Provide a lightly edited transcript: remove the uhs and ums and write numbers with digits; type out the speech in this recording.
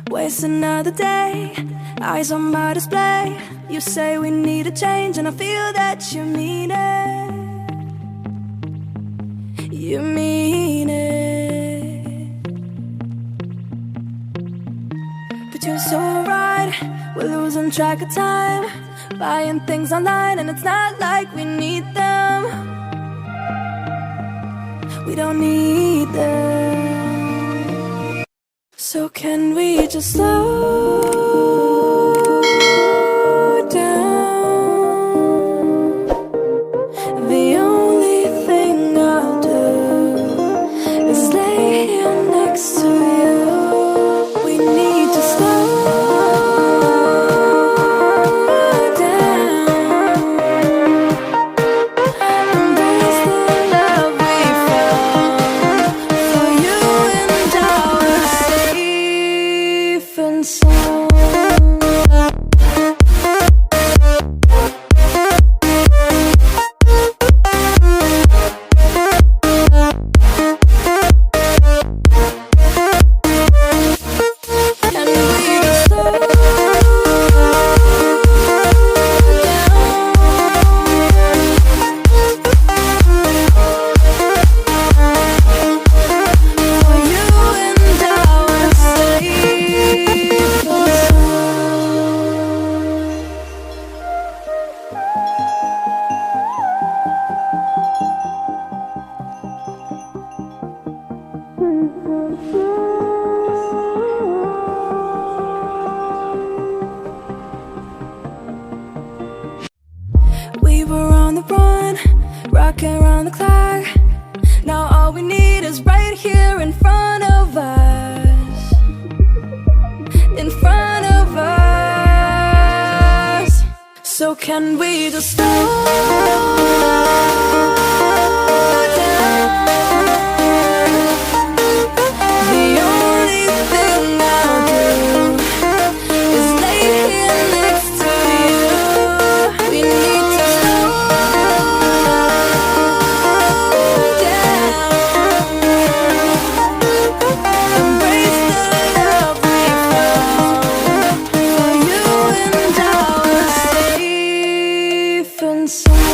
Waste another day, eyes on my display. You say we need a change, and I feel that you mean it. You mean it. But you're so right, we're losing track of time, buying things online, and it's not like we need them. We don't need them. So can we just slow down? The only thing I'll do is lay here next to you. We need to slow down. Embrace the love we found. For you and I were safe and sound. We were on the run, rocking around the clock. Now all we need is right here in front of us. In front of us. So can we just slow down? The only thing I'll do is lay here next to you. We need to slow down. Embrace the love we found. For you and I were safe and sound.